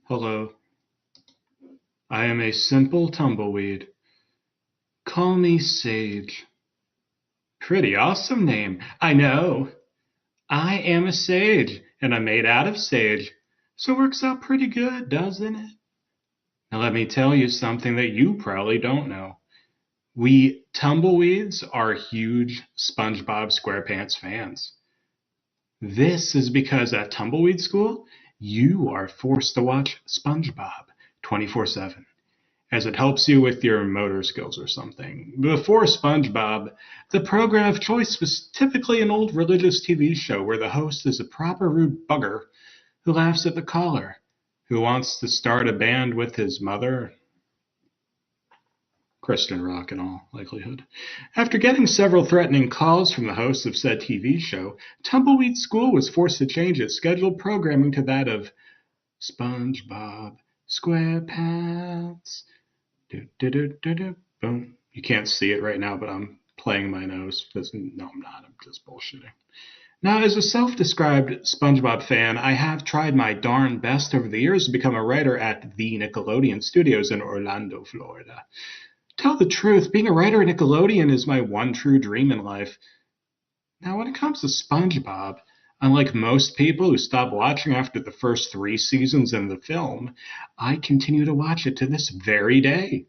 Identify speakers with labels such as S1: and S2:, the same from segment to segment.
S1: Hello, I am a simple tumbleweed. Call me Sage. Pretty awesome name, I know. I am a sage, and I'm made out of sage, so it works out pretty good, doesn't it? Now let me tell you something that you probably don't know. We tumbleweeds are huge SpongeBob SquarePants fans. This is because at Tumbleweed School, you are forced to watch SpongeBob 24/7. As it helps you with your motor skills or something. Before SpongeBob, the program of choice was typically an old religious TV show where the host is a proper rude bugger who laughs at the caller, who wants to start a band with his mother. Christian rock in all likelihood. After getting several threatening calls from the host of said TV show, Tumbleweed School was forced to change its scheduled programming to that of SpongeBob SquarePants. Do, do, do, do, do, boom. You can't see it right now, but I'm playing my nose. No, I'm not. I'm just bullshitting. Now, as a self-described SpongeBob fan, I have tried my darn best over the years to become a writer at the Nickelodeon Studios in Orlando, Florida. Tell the truth, being a writer at Nickelodeon is my one true dream in life. Now, when it comes to SpongeBob, unlike most people who stop watching after the first 3 seasons in the film, I continue to watch it to this very day.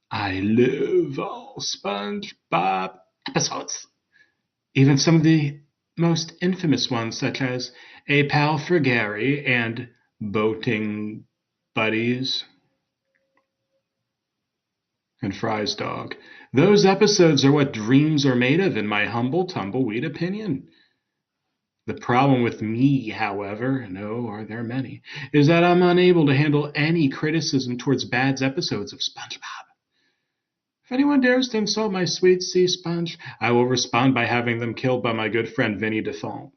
S1: I love all SpongeBob episodes. Even some of the most infamous ones, such as A Pal for Gary and Boating Buddies and Fry's Dog. Those episodes are what dreams are made of, in my humble tumbleweed opinion. The problem with me, however, and oh, are there many, is that I'm unable to handle any criticism towards bad episodes of SpongeBob. If anyone dares to insult my sweet sea sponge, I will respond by having them killed by my good friend Vinny Defont.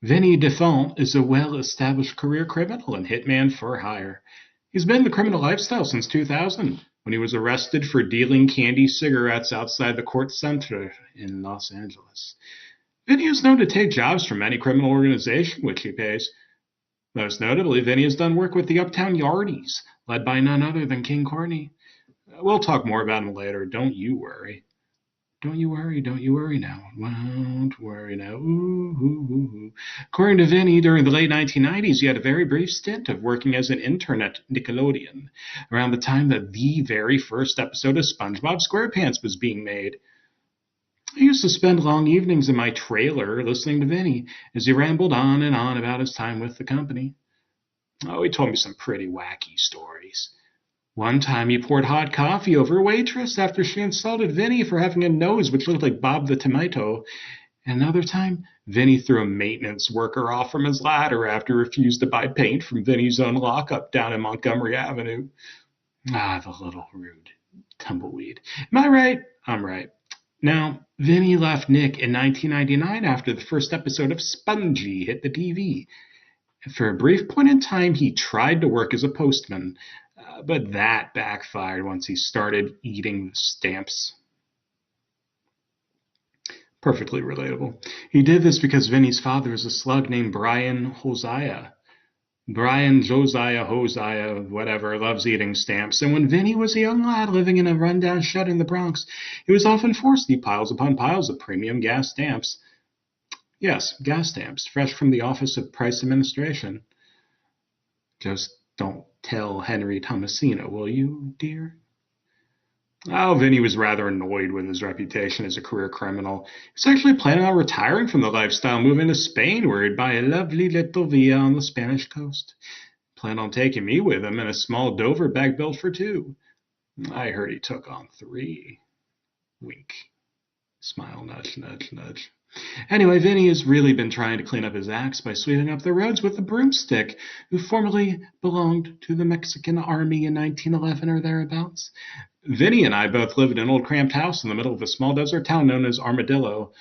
S1: Vinny Defont is a well-established career criminal and hitman for hire. He's been in the criminal lifestyle since 2000, when he was arrested for dealing candy cigarettes outside the court center in Los Angeles. Vinny is known to take jobs from any criminal organization which he pays. Most notably, Vinny has done work with the Uptown Yardies, led by none other than King Courtney. We'll talk more about him later, don't you worry. Don't you worry now. Won't worry now. Ooh, ooh, ooh, ooh. According to Vinny, during the late 1990s, he had a very brief stint of working as an intern at Nickelodeon, around the time that the very first episode of SpongeBob SquarePants was being made. I used to spend long evenings in my trailer listening to Vinny as he rambled on and on about his time with the company. Oh, he told me some pretty wacky stories. One time he poured hot coffee over a waitress after she insulted Vinny for having a nose which looked like Bob the Tomato. And another time, Vinny threw a maintenance worker off from his ladder after he refused to buy paint from Vinny's own lockup down in Montgomery Avenue. Ah, the little rude tumbleweed. Am I right? I'm right. Now, Vinny left Nick in 1999 after the first episode of Spongy hit the TV. For a brief point in time, he tried to work as a postman, but that backfired once he started eating the stamps. Perfectly relatable. He did this because Vinny's father is a slug named Brian Hosea. Brian Hosea, whatever, loves eating stamps, and when Vinny was a young lad living in a rundown shed in the Bronx, he was often forced to eat piles upon piles of premium gas stamps. Yes, gas stamps, fresh from the Office of Price Administration. Just don't tell Henry Tomasino, will you, dear? Oh, Vinny was rather annoyed with his reputation as a career criminal. He was actually planning on retiring from the lifestyle, moving to Spain, where he'd buy a lovely little villa on the Spanish coast. He planned on taking me with him in a small Dover bag built for 2. I heard he took on 3. Wink. Smile, nudge, nudge, nudge. Anyway, Vinny has really been trying to clean up his acts by sweeping up the roads with a broomstick, who formerly belonged to the Mexican Army in 1911 or thereabouts. Vinny and I both lived in an old cramped house in the middle of a small desert town known as Armadillo.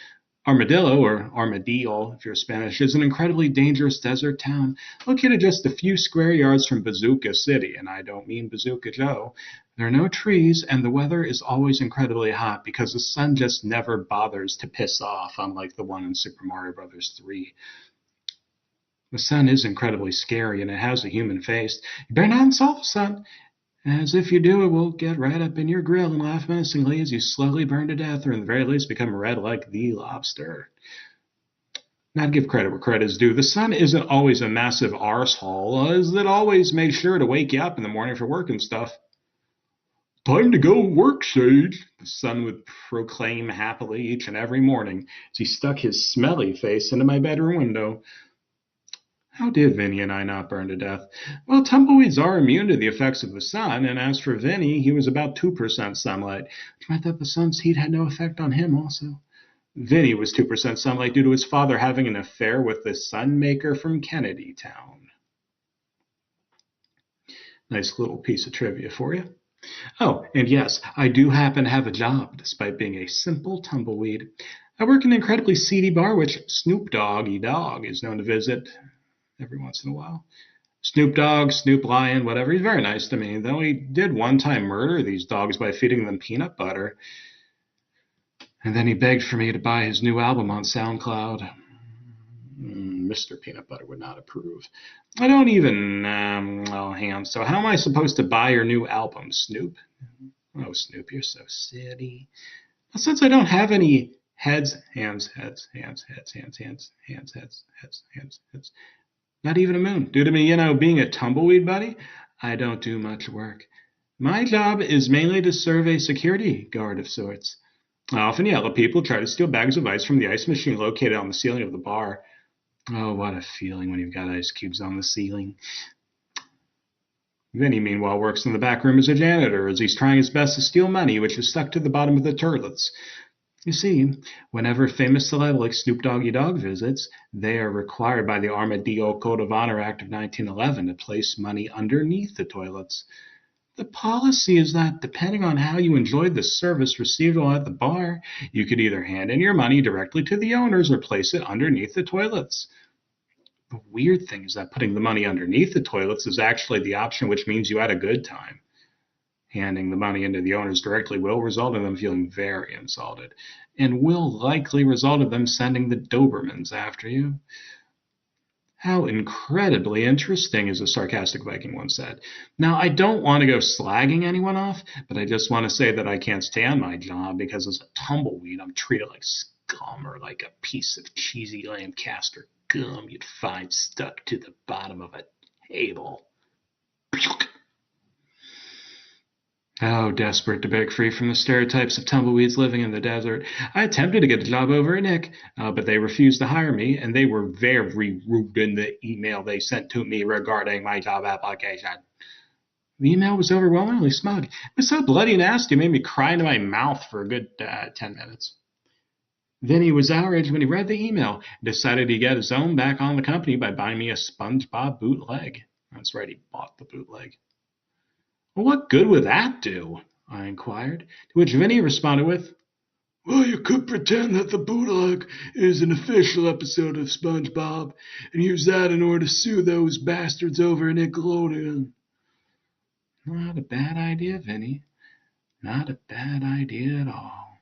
S1: Armadillo, or Armadillo if you're Spanish, is an incredibly dangerous desert town located just a few square yards from Bazooka City, and I don't mean Bazooka Joe. There are no trees, and the weather is always incredibly hot because the sun just never bothers to piss off, unlike the one in Super Mario Bros. 3. The sun is incredibly scary, and it has a human face. You better not insult the sun, as if you do, it will get right up in your grill and laugh menacingly as you slowly burn to death, or in the very least become red like the lobster. Now, to give credit where credit is due, the sun isn't always a massive arsehole, as it always made sure to wake you up in the morning for work and stuff. Time to go work, Sage, the sun would proclaim happily each and every morning as he stuck his smelly face into my bedroom window. How did Vinny and I not burn to death? Well, tumbleweeds are immune to the effects of the sun, and as for Vinny, he was about 2% sunlight, which meant that the sun's heat had no effect on him also. Vinny was 2% sunlight due to his father having an affair with the sunmaker from Kennedy Town. Nice little piece of trivia for you. Oh, and yes, I do happen to have a job, despite being a simple tumbleweed. I work in an incredibly seedy bar, which Snoop Doggy Dogg is known to visit every once in a while. Snoop Dogg, Snoop Lion, whatever, he's very nice to me, though he did one time murder these dogs by feeding them peanut butter. And then he begged for me to buy his new album on SoundCloud. Mr. Peanut Butter would not approve. I don't even, well, hang on. So how am I supposed to buy your new album, Snoop? Oh, Snoop, you're so silly. Well, since I don't have any heads, hands, not even a moon. Due to me, being a tumbleweed buddy, I don't do much work. My job is mainly to serve a security guard of sorts. I often yell at people, try to steal bags of ice from the ice machine located on the ceiling of the bar. Oh, what a feeling when you've got ice cubes on the ceiling. Vinny, meanwhile, works in the back room as a janitor, as he's trying his best to steal money, which is stuck to the bottom of the toilets. You see, whenever a famous celeb like Snoop Doggy Dogg visits, they are required by the Armadillo Code of Honor Act of 1911 to place money underneath the toilets. The policy is that depending on how you enjoyed the service received while at the bar, you could either hand in your money directly to the owners or place it underneath the toilets. The weird thing is that putting the money underneath the toilets is actually the option, which means you had a good time. Handing the money into the owners directly will result in them feeling very insulted, and will likely result in them sending the Dobermans after you. How incredibly interesting, as a sarcastic Viking once said. Now, I don't want to go slagging anyone off, but I just want to say that I can't stand my job because as a tumbleweed, I'm treated like scum or like a piece of cheesy Lancaster gum you'd find stuck to the bottom of a table. Oh, desperate to break free from the stereotypes of tumbleweeds living in the desert, I attempted to get a job over at Nick, but they refused to hire me, and they were very rude in the email they sent to me regarding my job application. The email was overwhelmingly smug. It was so bloody nasty, it made me cry into my mouth for a good 10 minutes. Then he was outraged when he read the email and decided to get his own back on the company by buying me a SpongeBob bootleg. That's right, he bought the bootleg. Well, what good would that do? I inquired, to which Vinny responded with, well, you could pretend that the bootleg is an official episode of SpongeBob and use that in order to sue those bastards over at Nickelodeon. Not a bad idea, Vinny. Not a bad idea at all,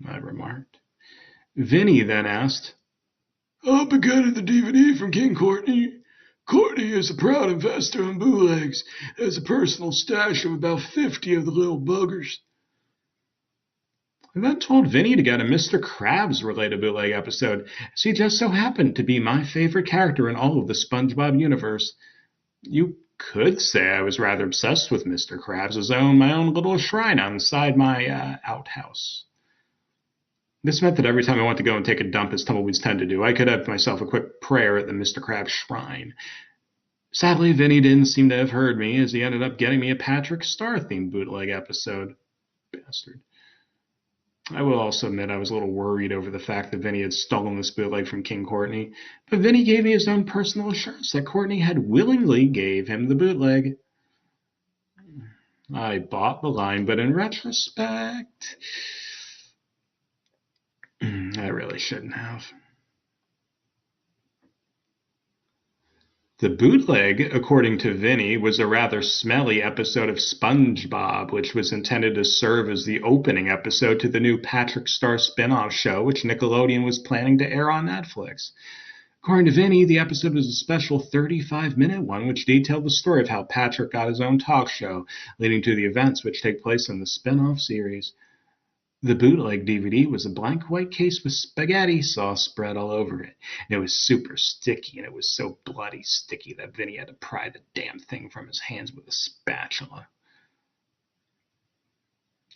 S1: I remarked. Vinny then asked, I'll be getting the DVD from King Courtney. Courtney is a proud investor in bootlegs, has a personal stash of about 50 of the little buggers. I then told Vinny to get a Mr. Krabs-related bootleg episode, as he just so happened to be my favorite character in all of the SpongeBob universe. You could say I was rather obsessed with Mr. Krabs, as I own my own little shrine inside my outhouse. This meant that every time I went to go and take a dump, as tumbleweeds tend to do, I could have myself a quick prayer at the Mr. Krabs shrine. Sadly, Vinny didn't seem to have heard me, as he ended up getting me a Patrick Star-themed bootleg episode. Bastard. I will also admit I was a little worried over the fact that Vinny had stolen this bootleg from King Courtney, but Vinny gave me his own personal assurance that Courtney had willingly gave him the bootleg. I bought the line, but in retrospect, I really shouldn't have. The bootleg, according to Vinny, was a rather smelly episode of SpongeBob, which was intended to serve as the opening episode to the new Patrick Star spin-off show, which Nickelodeon was planning to air on Netflix. According to Vinny, the episode was a special 35-minute one which detailed the story of how Patrick got his own talk show, leading to the events which take place in the spin-off series. The bootleg DVD was a blank white case with spaghetti sauce spread all over it. It was super sticky, and it was so bloody sticky that Vinny had to pry the damn thing from his hands with a spatula.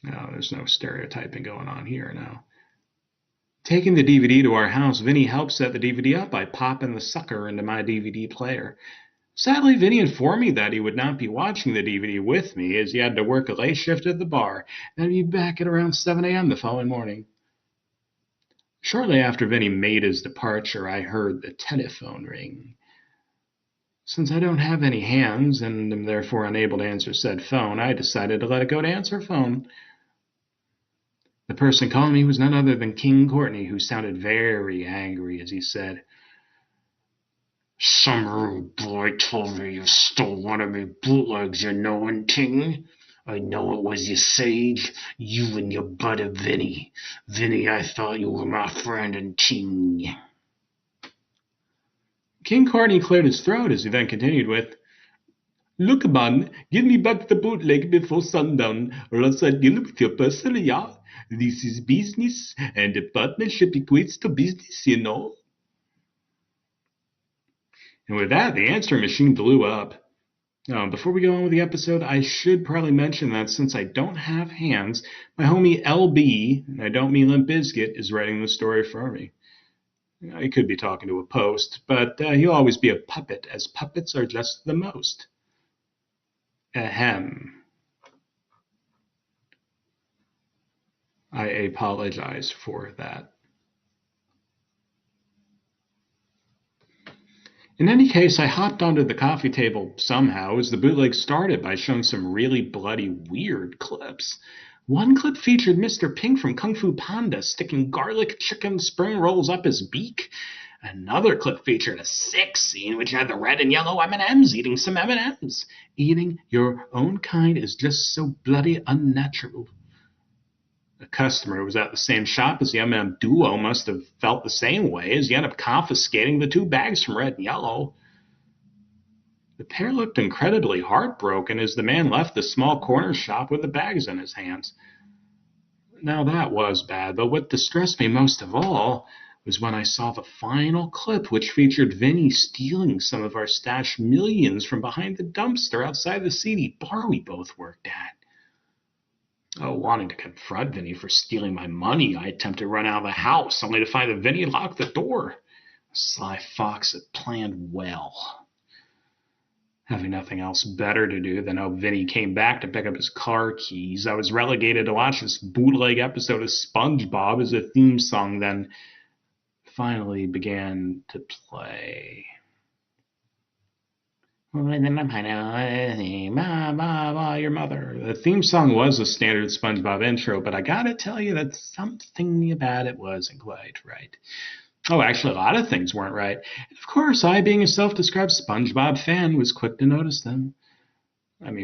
S1: No, there's no stereotyping going on here now. Taking the DVD to our house, Vinny helped set the DVD up by popping the sucker into my DVD player. Sadly, Vinny informed me that he would not be watching the DVD with me as he had to work a late shift at the bar and be back at around 7 a.m. the following morning. Shortly after Vinny made his departure, I heard the telephone ring. Since I don't have any hands and am therefore unable to answer said phone, I decided to let it go to answer phone. The person calling me was none other than King Courtney, who sounded very angry as he said, "Some rude boy told me you stole one of me bootlegs, you knowin' Ting. I know it was you, Sage, you and your buddy Vinny. Vinny, I thought you were my friend and Ting." King Courtney cleared his throat as he then continued with, "Look, man, give me back the bootleg before sundown, or else I deal with your person, yeah? This is business, and the partnership equates to business, you know." And with that, the answering machine blew up. Before we go on with the episode, I should probably mention that since I don't have hands, my homie LB, and I don't mean Limp Bizkit, is writing the story for me. I could be talking to a post, but he'll always be a puppet, as puppets are just the most. Ahem. I apologize for that. In any case, I hopped onto the coffee table somehow as the bootleg started by showing some really bloody, weird clips. One clip featured Mr. Pink from Kung Fu Panda sticking garlic chicken spring rolls up his beak. Another clip featured a sex scene which had the red and yellow M&Ms eating some M&Ms. Eating your own kind is just so bloody unnatural. A customer who was at the same shop as the M&M duo must have felt the same way as he ended up confiscating the 2 bags from Red and Yellow. The pair looked incredibly heartbroken as the man left the small corner shop with the bags in his hands. Now that was bad, but what distressed me most of all was when I saw the final clip, which featured Vinny stealing some of our stashed millions from behind the dumpster outside the seedy bar we both worked at. Wanting to confront Vinny for stealing my money, I attempted to run out of the house, only to find that Vinny had locked the door. Sly Fox had planned well. Having nothing else better to do than hope Vinny came back to pick up his car keys, I was relegated to watch this bootleg episode of SpongeBob as a theme song then finally began to play. Your mother. The theme song was a standard SpongeBob intro, but I gotta tell you that something about it wasn't quite right. Actually, a lot of things weren't right. And of course, I, being a self-described SpongeBob fan, was quick to notice them.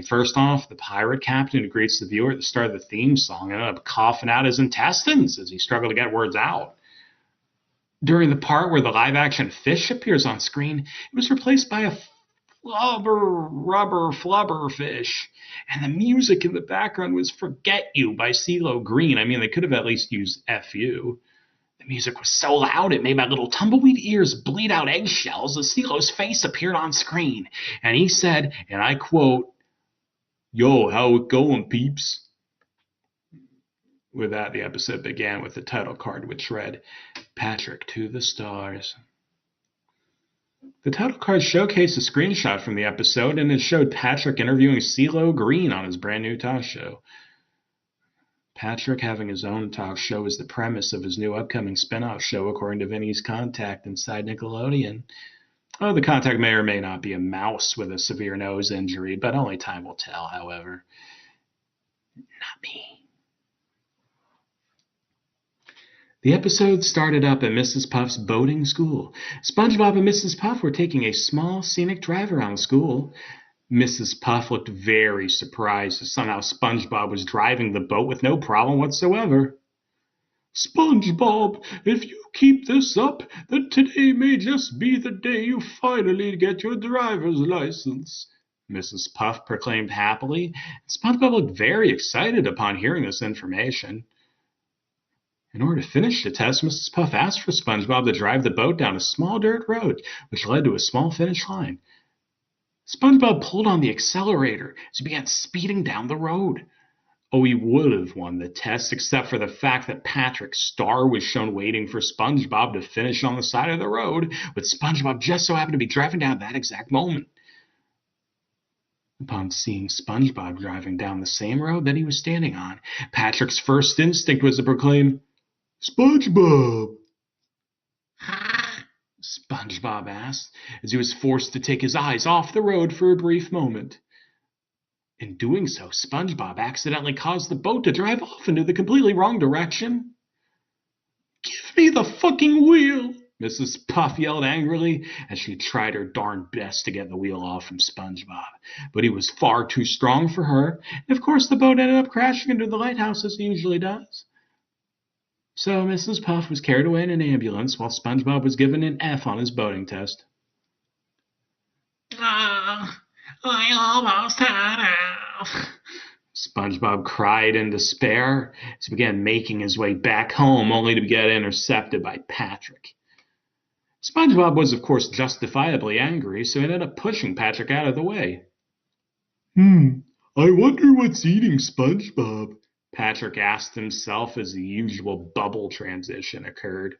S1: First off, the pirate captain who greets the viewer at the start of the theme song ended up coughing out his intestines as he struggled to get words out. During the part where the live-action fish appears on screen, it was replaced by a flubber fish. And the music in the background was Forget You by CeeLo Green. They could have at least used F.U. The music was so loud it made my little tumbleweed ears bleed out eggshells as CeeLo's face appeared on screen. And he said, and I quote, "Yo, how it going, peeps?" With that, the episode began with the title card, which read, "Patrick to the Stars." The title card showcased a screenshot from the episode, and it showed Patrick interviewing CeeLo Green on his brand new talk show. Patrick having his own talk show is the premise of his new upcoming spin-off show, according to Vinny's contact inside Nickelodeon. The contact may or may not be a mouse with a severe nose injury, but only time will tell, however. Not me. The episode started up at Mrs. Puff's boating school. SpongeBob and Mrs. Puff were taking a small scenic drive around school. Mrs. Puff looked very surprised as somehow SpongeBob was driving the boat with no problem whatsoever. "SpongeBob, if you keep this up, then today may just be the day you finally get your driver's license," Mrs. Puff proclaimed happily. SpongeBob looked very excited upon hearing this information. In order to finish the test, Mrs. Puff asked for SpongeBob to drive the boat down a small dirt road, which led to a small finish line. SpongeBob pulled on the accelerator as he began speeding down the road. Oh, he would have won the test, except for the fact that Patrick's star was shown waiting for SpongeBob to finish on the side of the road, but SpongeBob just so happened to be driving down at that exact moment. Upon seeing SpongeBob driving down the same road that he was standing on, Patrick's first instinct was to proclaim, "SpongeBob!" SpongeBob asked, as he was forced to take his eyes off the road for a brief moment. In doing so, SpongeBob accidentally caused the boat to drive off into the completely wrong direction. "Give me the fucking wheel!" Mrs. Puff yelled angrily as she tried her darn best to get the wheel off from SpongeBob. But he was far too strong for her, and of course the boat ended up crashing into the lighthouse as it usually does. So Mrs. Puff was carried away in an ambulance while SpongeBob was given an F on his boating test. I almost had it. SpongeBob cried in despair as he began making his way back home, only to get intercepted by Patrick. SpongeBob was, of course, justifiably angry, so he ended up pushing Patrick out of the way. I wonder what's eating SpongeBob," Patrick asked himself as the usual bubble transition occurred.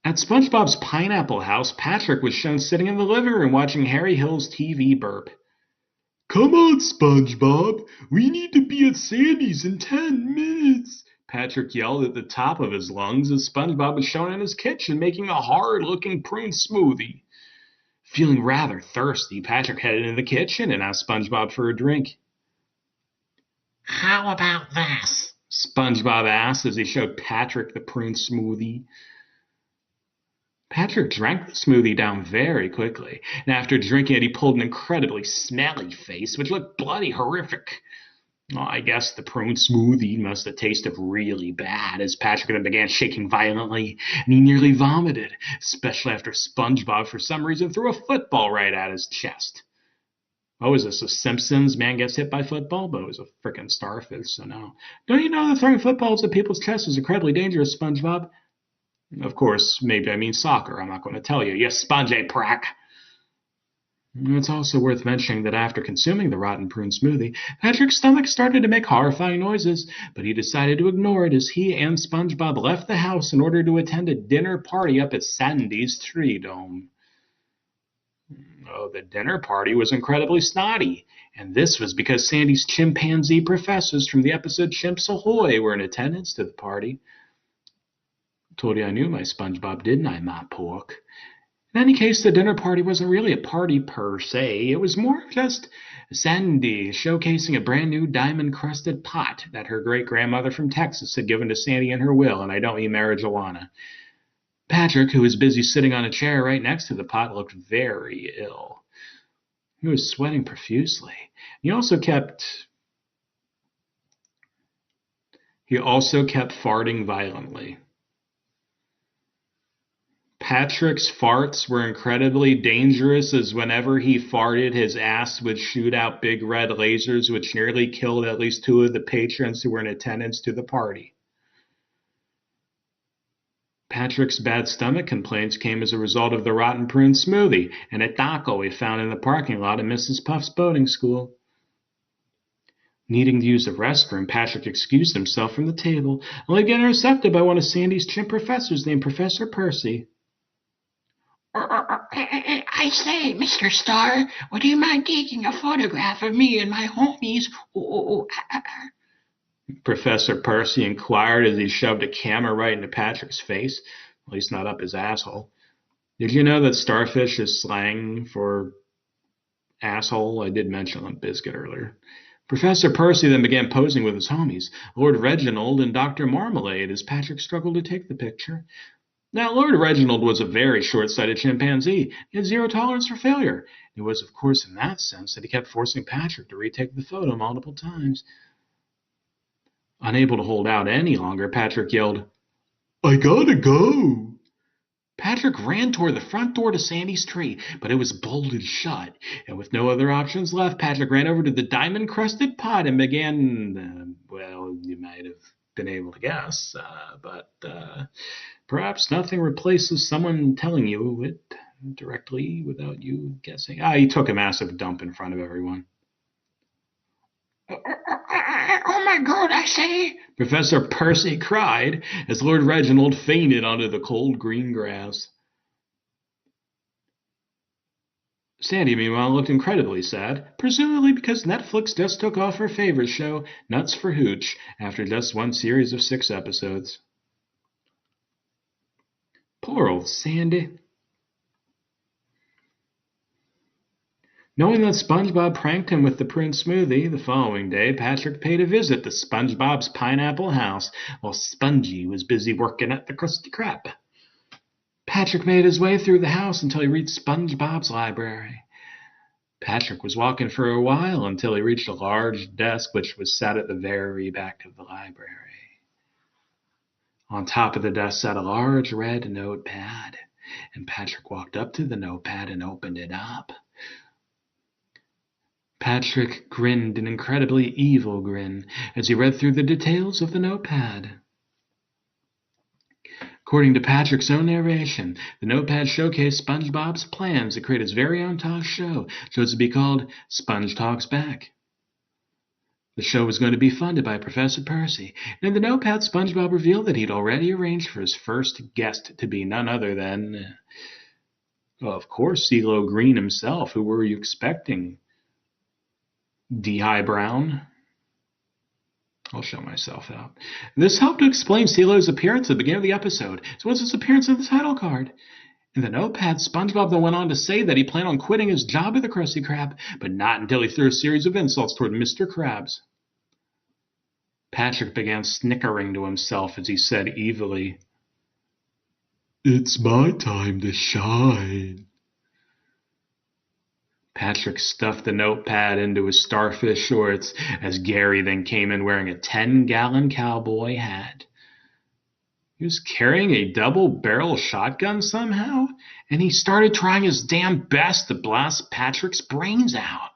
S1: At SpongeBob's Pineapple House, Patrick was shown sitting in the living room watching Harry Hill's TV burp. "Come on, SpongeBob! We need to be at Sandy's in 10 minutes!" Patrick yelled at the top of his lungs as SpongeBob was shown in his kitchen making a hard-looking prune smoothie. Feeling rather thirsty, Patrick headed into the kitchen and asked SpongeBob for a drink. "How about this?" SpongeBob asked as he showed Patrick the prune smoothie. Patrick drank the smoothie down very quickly, and after drinking it, he pulled an incredibly smelly face, which looked bloody horrific. Well, I guess the prune smoothie must have tasted really bad, as Patrick then began shaking violently, and he nearly vomited, especially after SpongeBob, for some reason, threw a football right at his chest. Oh, is this a Simpsons man gets hit by football? But it was a frickin' starfish, so no. Don't you know that throwing footballs at people's chests is incredibly dangerous, SpongeBob? Of course, maybe I mean soccer. I'm not going to tell you. You spongy prack. It's also worth mentioning that after consuming the rotten prune smoothie, Patrick's stomach started to make horrifying noises, but he decided to ignore it as he and SpongeBob left the house in order to attend a dinner party up at Sandy's Tree Dome. Oh, the dinner party was incredibly snotty, and this was because Sandy's chimpanzee professors from the episode Chimps Ahoy were in attendance to the party. Told you I knew my SpongeBob, didn't I, my pork? In any case, the dinner party wasn't really a party per se. It was more just Sandy showcasing a brand new diamond-crusted pot that her great-grandmother from Texas had given to Sandy in her will, and I don't mean marijuana. Patrick, who was busy sitting on a chair right next to the pot, looked very ill. He was sweating profusely. He also kept farting violently. Patrick's farts were incredibly dangerous, as whenever he farted, his ass would shoot out big red lasers, which nearly killed at least 2 of the patrons who were in attendance to the party. Patrick's bad stomach complaints came as a result of the rotten prune smoothie and a taco he found in the parking lot of Mrs. Puff's boating school. Needing to use the restroom, Patrick excused himself from the table, only to get intercepted by one of Sandy's chimp professors named Professor Percy. I say, Mr. Star, would you mind taking a photograph of me and my homies? Professor Percy inquired as he shoved a camera right into Patrick's face, at least not up his asshole. Did you know that starfish is slang for asshole? I did mention on Biscuit earlier. Professor Percy then began posing with his homies, Lord Reginald and Dr. Marmalade, as Patrick struggled to take the picture. Now, Lord Reginald was a very short-sighted chimpanzee. He had 0 tolerance for failure. It was, of course, in that sense that he kept forcing Patrick to retake the photo multiple times. Unable to hold out any longer, Patrick yelled, I gotta go. Patrick ran toward the front door to Sandy's tree, but it was bolted shut. And with no other options left, Patrick ran over to the diamond-crusted pot and began, well, you might have been able to guess, but perhaps nothing replaces someone telling you it directly without you guessing. He took a massive dump in front of everyone. Oh my God, I say! Professor Percy cried as Lord Reginald fainted onto the cold green grass. Sandy, meanwhile, looked incredibly sad, presumably because Netflix just took off her favorite show, Nuts for Hooch, after just one series of 6 episodes. Poor old Sandy. Knowing that SpongeBob pranked him with the prune smoothie, the following day Patrick paid a visit to SpongeBob's pineapple house while Spongy was busy working at the Krusty Krab. Patrick made his way through the house until he reached SpongeBob's library. Patrick was walking for a while until he reached a large desk which was set at the very back of the library. On top of the desk sat a large red notepad, and Patrick walked up to the notepad and opened it up. Patrick grinned an incredibly evil grin as he read through the details of the notepad. According to Patrick's own narration, the notepad showcased SpongeBob's plans to create his very own talk show, so as to be called Sponge Talks Back. The show was going to be funded by Professor Percy, and in the notepad, SpongeBob revealed that he'd already arranged for his first guest to be none other than, well, of course, CeeLo Green himself. Who were you expecting? D.I. Brown? I'll show myself out. This helped to explain CeeLo's appearance at the beginning of the episode, as well as his appearance in the title card. In the notepad, SpongeBob then went on to say that he planned on quitting his job at the Krusty Krab, but not until he threw a series of insults toward Mr. Krabs. Patrick began snickering to himself as he said evilly, "It's my time to shine." Patrick stuffed the notepad into his starfish shorts as Gary then came in wearing a 10-gallon cowboy hat. He was carrying a double-barrel shotgun somehow, and he started trying his damn best to blast Patrick's brains out.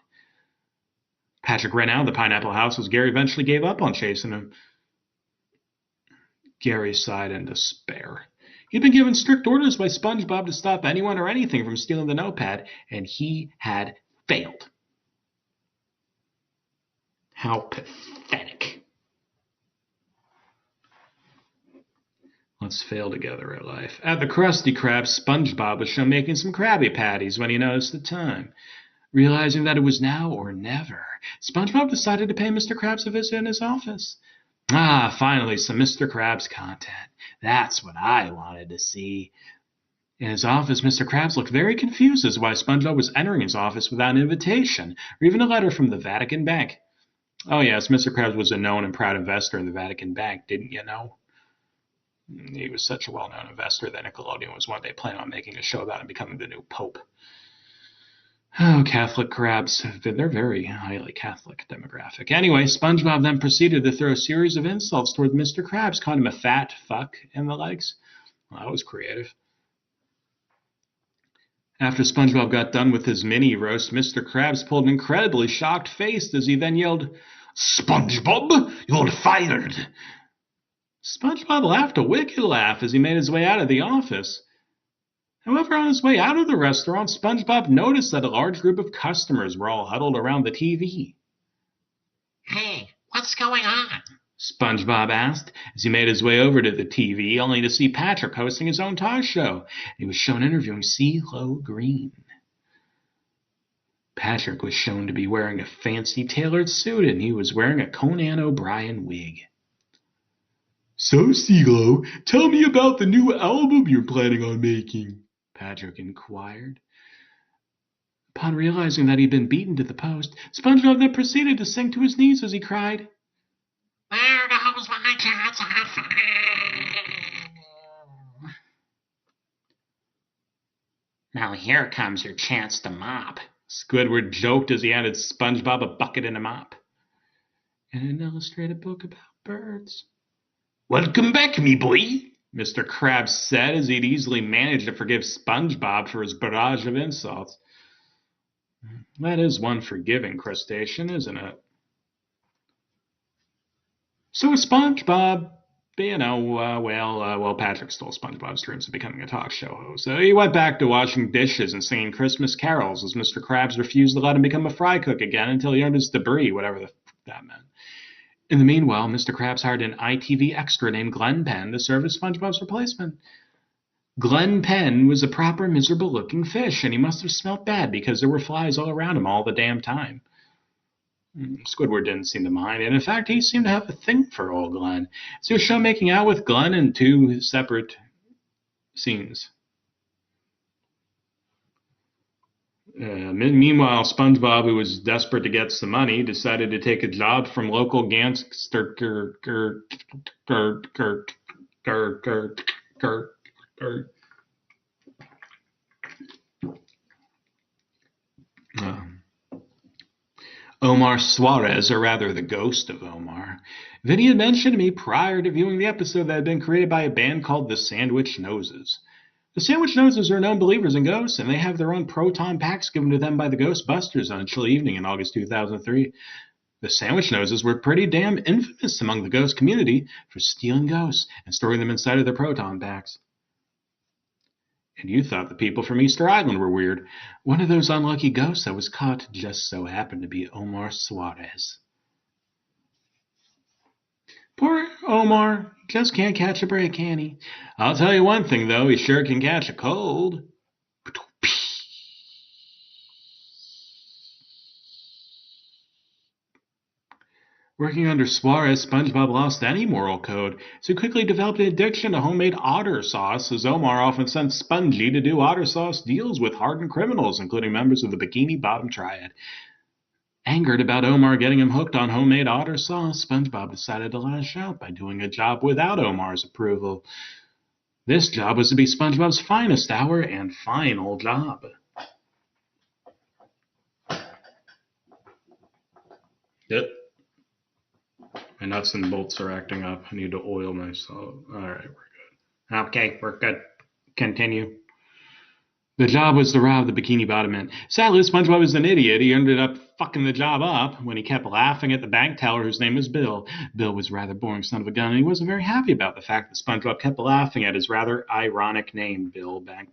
S1: Patrick ran out of the pineapple house as Gary eventually gave up on chasing him. Gary sighed in despair. He'd been given strict orders by SpongeBob to stop anyone or anything from stealing the notepad, and he had failed. How pathetic. Let's fail together at life. At the Krusty Krab, SpongeBob was shown making some Krabby Patties when he noticed the time. Realizing that it was now or never, SpongeBob decided to pay Mr. Krabs a visit in his office. Finally, some Mr. Krabs content. That's what I wanted to see. In his office, Mr. Krabs looked very confused as to why SpongeBob was entering his office without an invitation, or even a letter from the Vatican Bank. Oh yes, Mr. Krabs was a known and proud investor in the Vatican Bank, didn't you know? He was such a well-known investor that Nickelodeon was one day planning on making a show about him becoming the new Pope. Oh, Catholic Krabs. They're very highly Catholic demographic. Anyway, SpongeBob then proceeded to throw a series of insults toward Mr. Krabs, calling him a fat fuck and the likes. Well, that was creative. After SpongeBob got done with his mini-roast, Mr. Krabs pulled an incredibly shocked face as he then yelled, "SpongeBob, you're fired!" SpongeBob laughed a wicked laugh as he made his way out of the office. However, on his way out of the restaurant, SpongeBob noticed that a large group of customers were all huddled around the TV.
S2: "Hey, what's going on?"
S1: SpongeBob asked as he made his way over to the TV, only to see Patrick hosting his own talk show. He was shown interviewing CeeLo Green. Patrick was shown to be wearing a fancy tailored suit, and he was wearing a Conan O'Brien wig. "So, CeeLo, tell me about the new album you're planning on making," Patrick inquired. Upon realizing that he'd been beaten to the post, SpongeBob then proceeded to sink to his knees as he cried,
S2: "There goes my chance on fame." "Now here comes your chance to mop,"
S1: Squidward joked as he handed SpongeBob a bucket and a mop. And an illustrated book about birds. "Welcome back, me boy," Mr. Krabs said as he'd easily managed to forgive SpongeBob for his barrage of insults. That is one forgiving crustacean, isn't it? So with SpongeBob, Patrick stole SpongeBob's dreams of becoming a talk show host. So he went back to washing dishes and singing Christmas carols as Mr. Krabs refused to let him become a fry cook again until he earned his debris, whatever that meant. In the meanwhile, Mr. Krabs hired an ITV extra named Glenn Penn to serve as SpongeBob's replacement. Glenn Penn was a proper miserable-looking fish, and he must have smelt bad because there were flies all around him all the damn time. Squidward didn't seem to mind, and in fact, he seemed to have a thing for old Glenn. So he showed making out with Glenn in 2 separate scenes. Meanwhile, SpongeBob, who was desperate to get some money, decided to take a job from local gangster Omar Suarez, or rather the ghost of Omar. Vinny had mentioned to me prior to viewing the episode that had been created by a band called the Sandwich Noses. The Sandwich Noses are known believers in ghosts, and they have their own proton packs given to them by the Ghostbusters on a chilly evening in August 2003. The Sandwich Noses were pretty damn infamous among the ghost community for stealing ghosts and storing them inside of their proton packs. And you thought the people from Easter Island were weird. One of those unlucky ghosts that was caught just so happened to be Omar Suarez. Poor Omar just can't catch a break, can he? I'll tell you one thing, though, he sure can catch a cold. Working under Suarez, SpongeBob lost any moral code, so he quickly developed an addiction to homemade otter sauce, as Omar often sent Spongy to do otter sauce deals with hardened criminals, including members of the Bikini Bottom Triad. Angered about Omar getting him hooked on homemade otter sauce, SpongeBob decided to lash out by doing a job without Omar's approval. This job was to be SpongeBob's finest hour and final job. Yep. My nuts and bolts are acting up. I need to oil myself. All right, we're good. Okay, we're good. Continue. The job was to rob the Bikini Bottom men. Sadly, SpongeBob was an idiot. He ended up fucking the job up when he kept laughing at the bank teller whose name was Bill. Bill was a rather boring son of a gun, and he wasn't very happy about the fact that SpongeBob kept laughing at his rather ironic name, Bill Bank.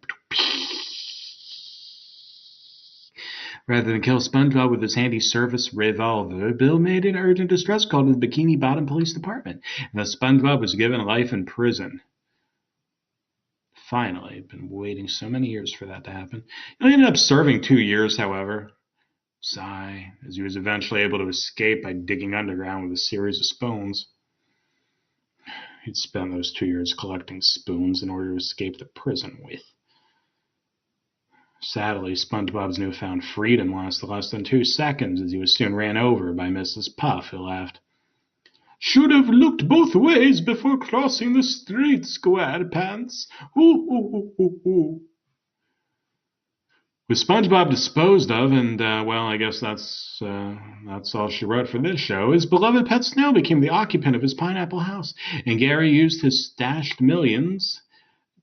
S1: Rather than kill SpongeBob with his handy service revolver, Bill made an urgent distress call to the Bikini Bottom Police Department, and thus SpongeBob was given life in prison. Finally, I'd been waiting so many years for that to happen. He ended up serving 2 years, however. Sigh, as he was eventually able to escape by digging underground with a series of spoons. He'd spent those 2 years collecting spoons in order to escape the prison with. Sadly, SpongeBob's newfound freedom lasted less than 2 seconds, as he was soon ran over by Mrs. Puff, who laughed. Should have looked both ways before crossing the street, SquarePants. Ooh, ooh, ooh, ooh. With SpongeBob disposed of, and, I guess that's all she wrote for this show, his beloved pet Snail became the occupant of his pineapple house, and Gary used his stashed millions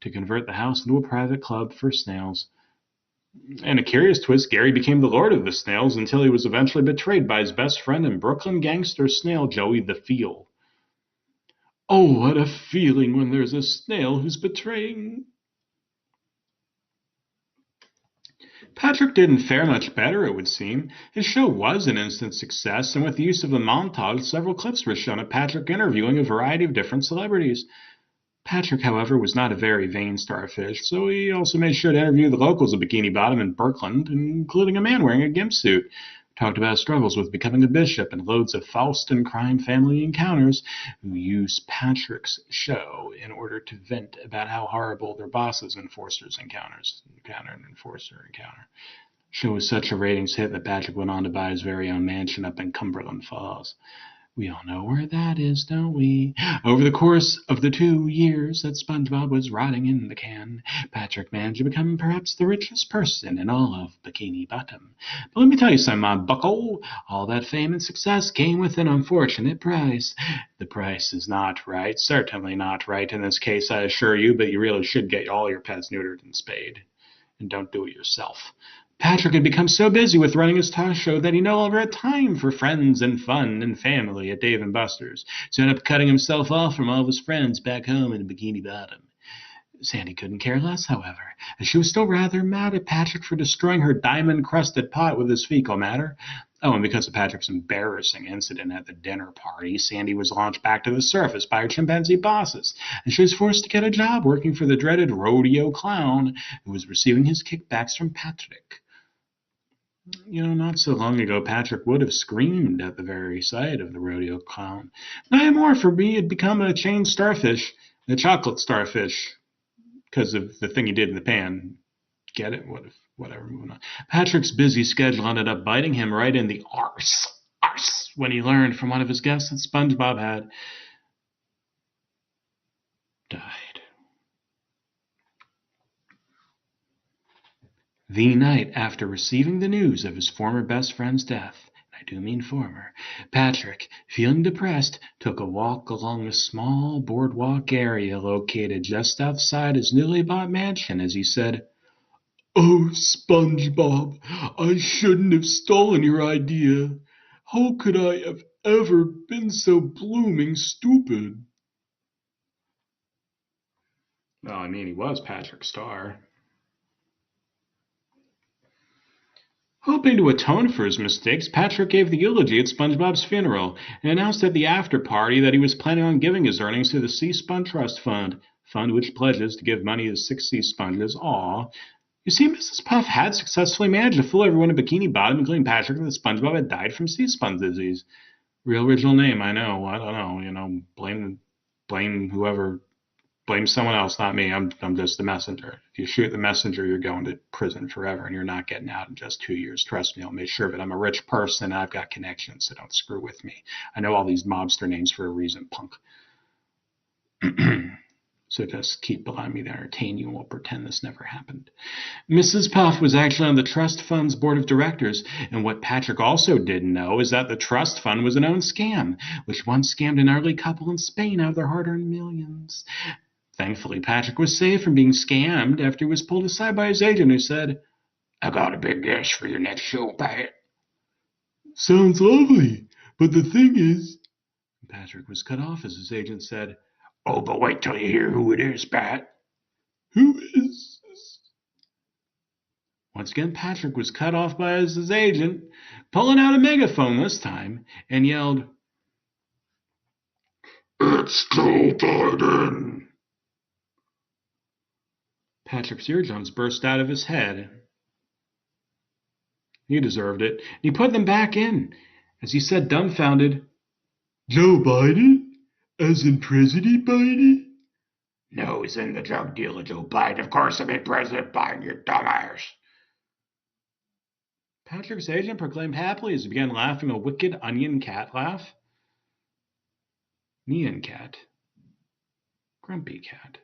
S1: to convert the house into a private club for snails. In a curious twist, Gary became the lord of the snails until he was eventually betrayed by his best friend and Brooklyn gangster snail, Joey the Feel. Oh, what a feeling when there's a snail who's betraying. Patrick didn't fare much better, it would seem. His show was an instant success, and with the use of a montage, several clips were shown of Patrick interviewing a variety of different celebrities. Patrick, however, was not a very vain starfish, so he also made sure to interview the locals of Bikini Bottom in Birkeland, including a man wearing a gimp suit. Talked about struggles with becoming a bishop and loads of Faustin crime family encounters who use Patrick's show in order to vent about how horrible their boss's enforcer encounter. Show was such a ratings hit that Patrick went on to buy his very own mansion up in Cumberland Falls. We all know where that is, don't we? Over the course of the 2 years that SpongeBob was rotting in the can, Patrick managed to become perhaps the richest person in all of Bikini Bottom. But let me tell you something, my bucko. All that fame and success came with an unfortunate price. The price is not right, certainly not right in this case, I assure you, but you really should get all your pets neutered and spayed. And don't do it yourself. Patrick had become so busy with running his talk show that he no longer had time for friends and fun and family at Dave and Buster's, so he ended up cutting himself off from all of his friends back home in Bikini Bottom. Sandy couldn't care less, however, as she was still rather mad at Patrick for destroying her diamond-crusted pot with his fecal matter. Oh, and because of Patrick's embarrassing incident at the dinner party, Sandy was launched back to the surface by her chimpanzee bosses, and she was forced to get a job working for the dreaded rodeo clown who was receiving his kickbacks from Patrick. Not so long ago, Patrick would have screamed at the very sight of the rodeo clown. Not anymore. For me, it'd become a chain starfish, a chocolate starfish, because of the thing he did in the pan. Get it? Whatever, moving on. Patrick's busy schedule ended up biting him right in the arse, when he learned from one of his guests that SpongeBob had died. The night after receiving the news of his former best friend's death, I do mean former, Patrick, feeling depressed, took a walk along a small boardwalk area located just outside his newly bought mansion as he said, "Oh, SpongeBob, I shouldn't have stolen your idea. How could I have ever been so blooming stupid?" Well, I mean, he was Patrick Star. Hoping to atone for his mistakes, Patrick gave the eulogy at SpongeBob's funeral and announced at the after-party that he was planning on giving his earnings to the Sea Spun Trust Fund which pledges to give money to 6 sea sponges. Aw. You see, Mrs. Puff had successfully managed to fool everyone in Bikini Bottom, including Patrick, that SpongeBob had died from sea spun disease. Real original name, I know. I don't know. Blame whoever. Blame someone else, not me. I'm just the messenger. If you shoot the messenger, you're going to prison forever, and you're not getting out in just 2 years. Trust me, I'll make sure of it. I'm a rich person, and I've got connections, so don't screw with me. I know all these mobster names for a reason, punk. So just keep allowing me to entertain you, and we'll pretend this never happened. Mrs. Puff was actually on the trust fund's board of directors, and what Patrick also didn't know is that the trust fund was a known scam, which once scammed an elderly couple in Spain out of their hard-earned millions. Thankfully, Patrick was saved from being scammed after he was pulled aside by his agent, who said, "I got a big guest for your next show, Pat." "Sounds lovely, but the thing is..." Patrick was cut off as his agent said, "Oh, but wait till you hear who it is, Pat." "Who is this?" Once again, Patrick was cut off by his agent, pulling out a megaphone this time, and yelled, "It's Joe Biden!" Patrick's eardrums burst out of his head. He deserved it. He put them back in, as he said, dumbfounded, "Joe Biden? As in President Biden?" "No, he's in the drug dealer, Joe Biden. Of course I mean President Biden, you dumbass." Patrick's agent proclaimed happily as he began laughing a wicked onion cat laugh. Neon cat. Grumpy cat.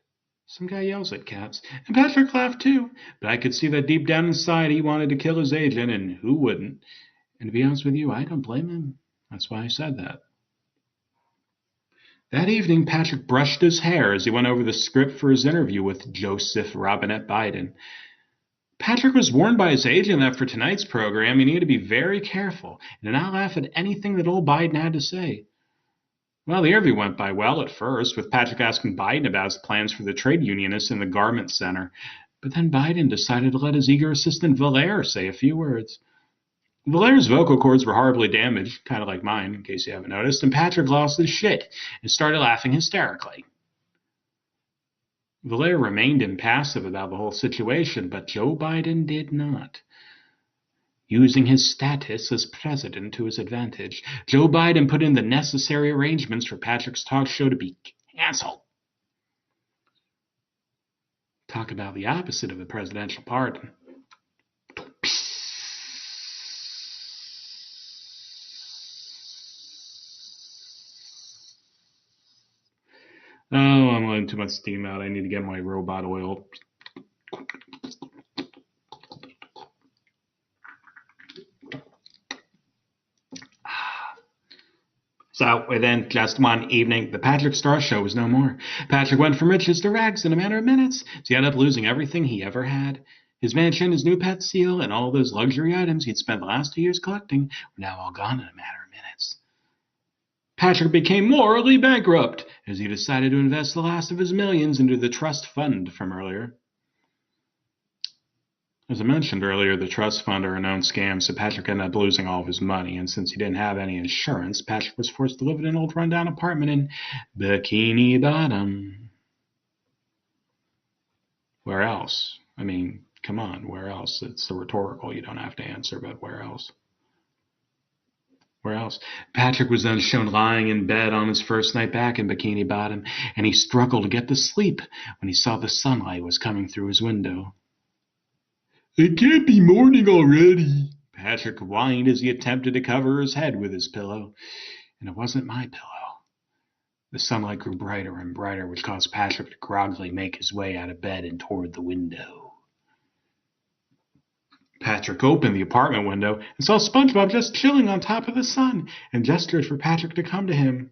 S1: Some guy yells at cats. And Patrick laughed too, but I could see that deep down inside he wanted to kill his agent, and who wouldn't? And to be honest with you, I don't blame him. That's why I said that. That evening, Patrick brushed his hair as he went over the script for his interview with Joseph Robinette Biden. Patrick was warned by his agent that for tonight's program he needed to be very careful and not laugh at anything that old Biden had to say. Well, the interview went by well at first, with Patrick asking Biden about his plans for the trade unionists in the garment center. But then Biden decided to let his eager assistant Valere say a few words. Valere's vocal cords were horribly damaged, kind of like mine, in case you haven't noticed, and Patrick lost his shit and started laughing hysterically. Valere remained impassive about the whole situation, but Joe Biden did not. Using his status as president to his advantage, Joe Biden put in the necessary arrangements for Patrick's talk show to be canceled. Talk about the opposite of a presidential pardon. letting too much steam out. I need to get my robot oil. So, within just one evening, the Patrick Star Show was no more. Patrick went from riches to rags in a matter of minutes. He ended up losing everything he ever had. His mansion, his new pet seal, and all those luxury items he'd spent the last 2 years collecting were now all gone in a matter of minutes. Patrick became morally bankrupt as he decided to invest the last of his millions into the trust fund from earlier. As I mentioned earlier, the trust fund are a known scam, so Patrick ended up losing all of his money, and since he didn't have any insurance, Patrick was forced to live in an old rundown apartment in Bikini Bottom. Where else? I mean, come on, where else? It's a rhetorical, you don't have to answer, but where else? Where else? Patrick was then shown lying in bed on his first night back in Bikini Bottom, and he struggled to get to sleep when he saw the sunlight was coming through his window. It can't be morning already, Patrick whined as he attempted to cover his head with his pillow. And it wasn't my pillow. The sunlight grew brighter and brighter, which caused Patrick to groggily make his way out of bed and toward the window. Patrick opened the apartment window and saw SpongeBob just chilling on top of the sun and gestured for Patrick to come to him.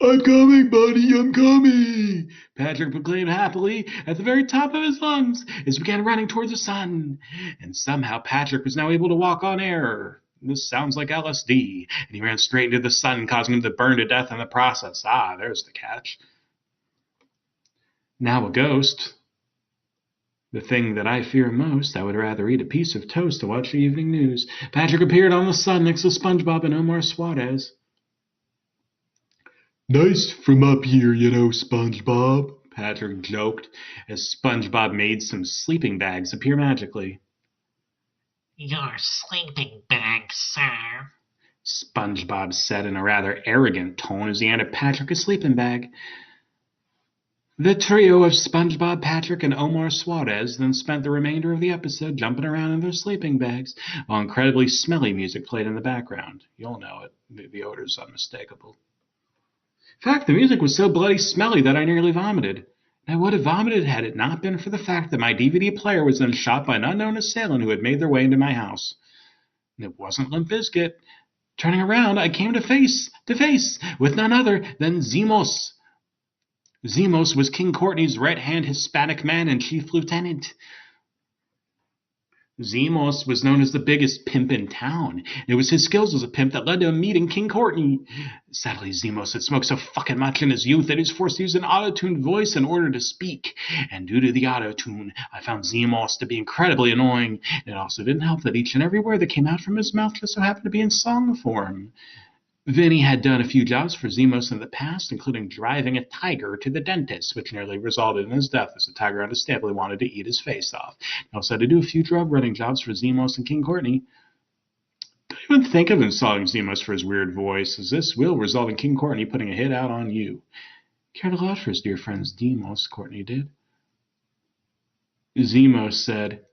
S1: I'm coming, buddy, I'm coming, Patrick proclaimed happily at the very top of his lungs as he began running towards the sun. And somehow Patrick was now able to walk on air. This sounds like LSD. And he ran straight into the sun, causing him to burn to death in the process. Ah, there's the catch. Now a ghost. The thing that I fear most, I would rather eat a piece of toast to watch the evening news. Patrick appeared on the sun next to SpongeBob and Omar Suarez. Nice from up here, you know, SpongeBob, Patrick joked as SpongeBob made some sleeping bags appear magically.
S2: Your sleeping bag, sir,
S1: SpongeBob said in a rather arrogant tone as he handed Patrick a sleeping bag. The trio of SpongeBob, Patrick, and Omar Suarez then spent the remainder of the episode jumping around in their sleeping bags while incredibly smelly music played in the background. You'll know it. The odor's unmistakable. In fact, the music was so bloody smelly that I nearly vomited. And I would have vomited had it not been for the fact that my DVD player was then shot by an unknown assailant who had made their way into my house. And it wasn't Limp Bizkit. Turning around, I came to face with none other than Zemos. Zemos was King Courtney's right-hand Hispanic man and chief lieutenant. Zemos was known as the biggest pimp in town. It was his skills as a pimp that led to him meeting King Courtney. Sadly, Zemos had smoked so fucking much in his youth that he was forced to use an auto-tuned voice in order to speak. And due to the auto-tune, I found Zemos to be incredibly annoying. It also didn't help that each and every word that came out from his mouth just so happened to be in song form. Vinny had done a few jobs for Zemos in the past, including driving a tiger to the dentist, which nearly resulted in his death as the tiger understandably wanted to eat his face off. He also had to do a few drug running jobs for Zemos and King Courtney. Don't even think of insulting Zemos for his weird voice, as this will result in King Courtney putting a hit out on you. He cared a lot for his dear friend Demos, Courtney did. Zemos said,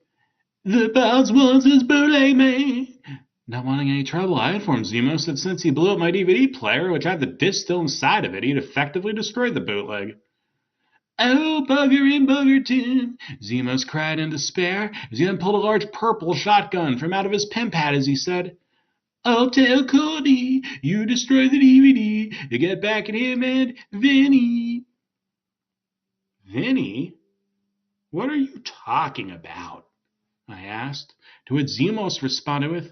S1: "The boss wants his bootleg me." Not wanting any trouble, I informed Zemos that since he blew up my DVD player, which had the disc still inside of it, he'd effectively destroyed the bootleg. Oh, bugger and buggerton, Zemos cried in despair as he then pulled a large purple shotgun from out of his pimp hat as he said, I'll tell Courtney you destroyed the DVD to get back at him and Vinny. Vinny? What are you talking about? I asked, to which Zemos responded with,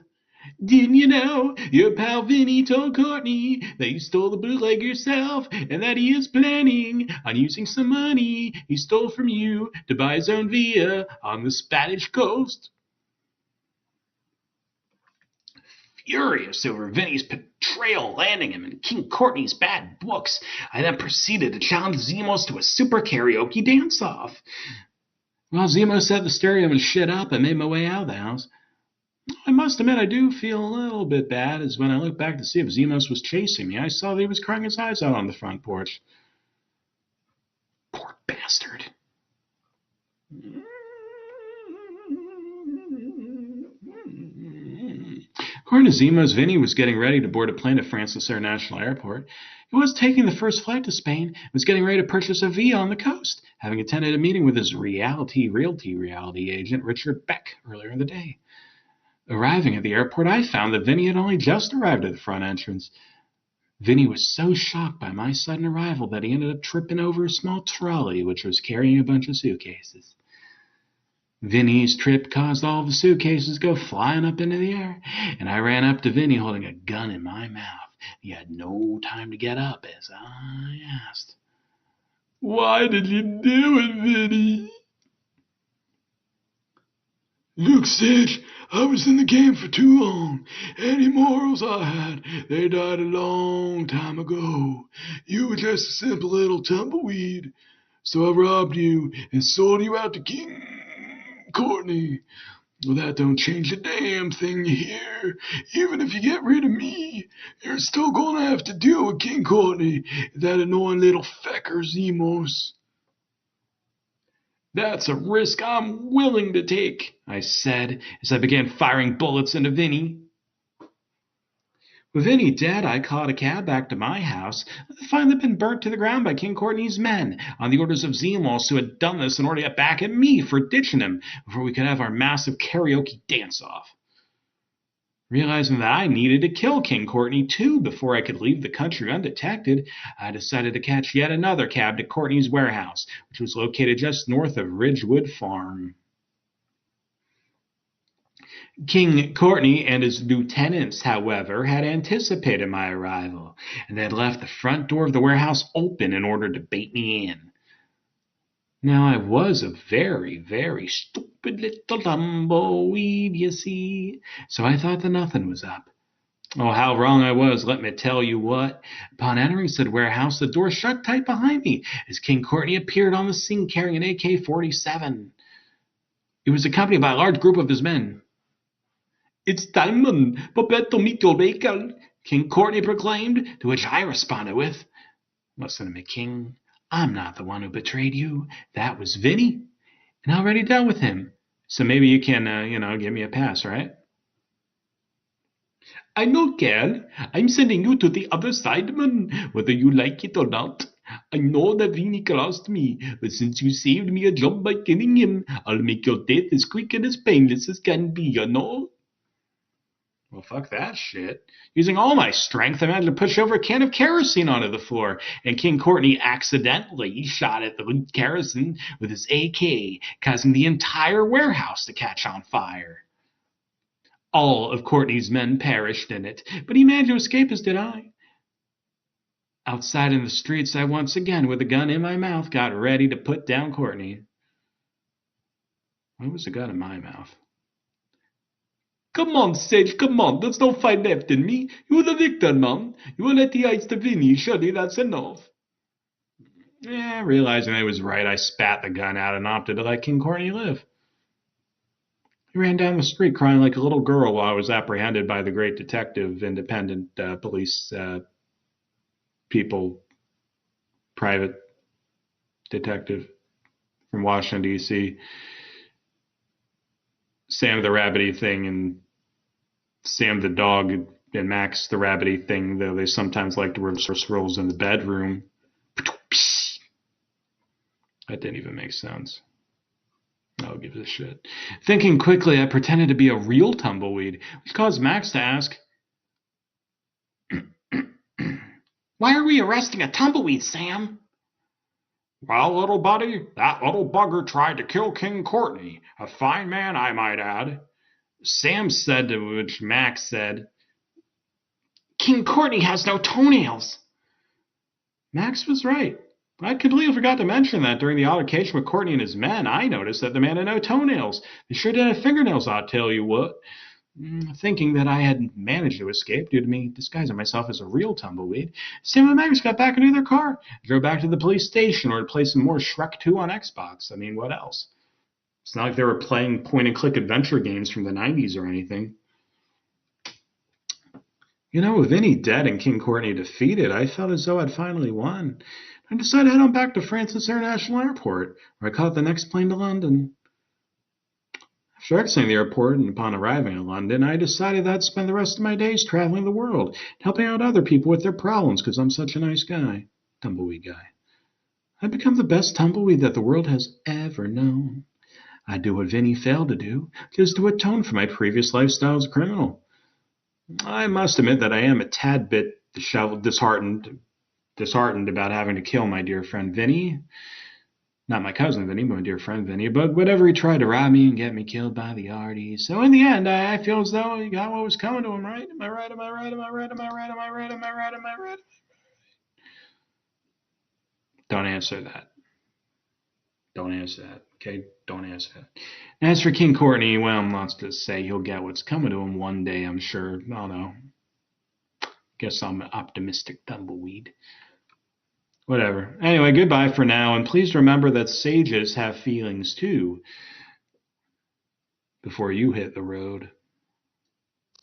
S1: didn't you know your pal Vinny told Courtney that you stole the bootleg yourself and that he is planning on using some money he stole from you to buy his own villa on the Spanish coast? Furious over Vinny's betrayal landing him in King Courtney's bad books, I then proceeded to challenge Zemos to a super karaoke dance-off. While Zemos set the stereo and shit up, I made my way out of the house. I must admit I do feel a little bit bad, as when I looked back to see if Zemos was chasing me, I saw that he was crying his eyes out on the front porch. Poor bastard. According to Zemos, Vinny was getting ready to board a plane at Francis Air National Airport. He was taking the first flight to Spain and was getting ready to purchase a villa on the coast, having attended a meeting with his realty agent, Richard Beck, earlier in the day. Arriving at the airport, I found that Vinny had only just arrived at the front entrance. Vinny was so shocked by my sudden arrival that he ended up tripping over a small trolley which was carrying a bunch of suitcases. Vinny's trip caused all the suitcases to go flying up into the air, and I ran up to Vinny holding a gun in my mouth. He had no time to get up as I asked, "Why did you do it, Vinny?" "Look, Sid, I was in the game for too long. Any morals I had, they died a long time ago. You were just a simple little tumbleweed. So I robbed you and sold you out to King Courtney. Well, that don't change a damn thing, you hear? Even if you get rid of me, you're still gonna have to deal with King Courtney, that annoying little fecker Zemos." "That's a risk I'm willing to take," I said, as I began firing bullets into Vinny. With Vinny dead, I called a cab back to my house, finally been burnt to the ground by King Courtney's men, on the orders of Zemos, who had done this in order to get back at me for ditching him, before we could have our massive karaoke dance-off. Realizing that I needed to kill King Courtney too before I could leave the country undetected, I decided to catch yet another cab to Courtney's warehouse, which was located just north of Ridgewood Farm. King Courtney and his lieutenants, however, had anticipated my arrival, and they had left the front door of the warehouse open in order to bait me in. Now, I was a very, very stupid little tumbleweed, you see, so I thought that nothing was up. Oh, how wrong I was, let me tell you what. Upon entering said warehouse, the door shut tight behind me as King Courtney appeared on the scene carrying an AK-47. He was accompanied by a large group of his men. "It's Diamond, prepare to meet your maker," King Courtney proclaimed, to which I responded with, "Listen to me, King. I'm not the one who betrayed you. That was Vinny, and I already dealt with him. So maybe you can, give me a pass, right?" "I don't care. I'm sending you to the other side, man, whether you like it or not. I know that Vinny crossed me, but since you saved me a job by killing him, I'll make your death as quick and as painless as can be, you know?" Well, fuck that shit. Using all my strength, I managed to push over a can of kerosene onto the floor, and King Courtney accidentally shot at the kerosene with his AK, causing the entire warehouse to catch on fire. All of Courtney's men perished in it, but he managed to escape, as did I. Outside in the streets, I once again, with a gun in my mouth, got ready to put down Courtney. Why was the gun in my mouth? "Come on, Sage, come on. There's no fight left in me. You're the victor, man. You will let the ice to Vinny. Surely that's enough." Realizing I was right, I spat the gun out and opted to let King Courtney live. He ran down the street crying like a little girl while I was apprehended by the great detective, independent police people, private detective from Washington, D.C., Sam the Rabbity thing and Sam the dog and Max the Rabbity thing, though they sometimes like to reverse roles in the bedroom. That didn't even make sense. No one gives a shit. Thinking quickly, I pretended to be a real tumbleweed, which caused Max to ask,
S2: Why are we arresting a tumbleweed, Sam?
S1: "Well, little buddy, that little bugger tried to kill King Courtney. A fine man, I might add," Sam said, to which Max said,
S2: "King Courtney has no toenails."
S1: Max was right. I completely forgot to mention that during the altercation with Courtney and his men, I noticed that the man had no toenails. They sure did have fingernails, I'll tell you what. Thinking that I had managed to escape due to me disguising myself as a real tumbleweed, Sam and Max got back into their car, drove back to the police station or to play some more Shrek 2 on Xbox. I mean, what else? It's not like they were playing point-and-click adventure games from the 90s or anything. With Vinny dead and King Courtney defeated, I felt as though I'd finally won. I decided to head on back to Francis Air National Airport, where I caught the next plane to London. After exiting the airport and upon arriving in London, I decided that I'd spend the rest of my days traveling the world, helping out other people with their problems because I'm such a nice guy. Tumbleweed guy. I'd become the best tumbleweed that the world has ever known. I'd do what Vinny failed to do, just to atone for my previous lifestyle as a criminal. I must admit that I am a tad bit disheartened about having to kill my dear friend Vinny. Not my cousin Vinny, but my dear friend Vinny. But whatever he tried to rob me and get me killed by the arties. So in the end, I feel as though he got what was coming to him, right? Am I right? Am I right? Am I right? Am I right? Am I right? Am I right? Am I right? Don't answer that. Don't answer that. Okay? Don't answer that. As for King Courtney, well, I'm not to say he'll get what's coming to him one day, I'm sure. I don't know. Guess I'm an optimistic tumbleweed. Whatever. Anyway, goodbye for now, and please remember that sages have feelings too before you hit the road.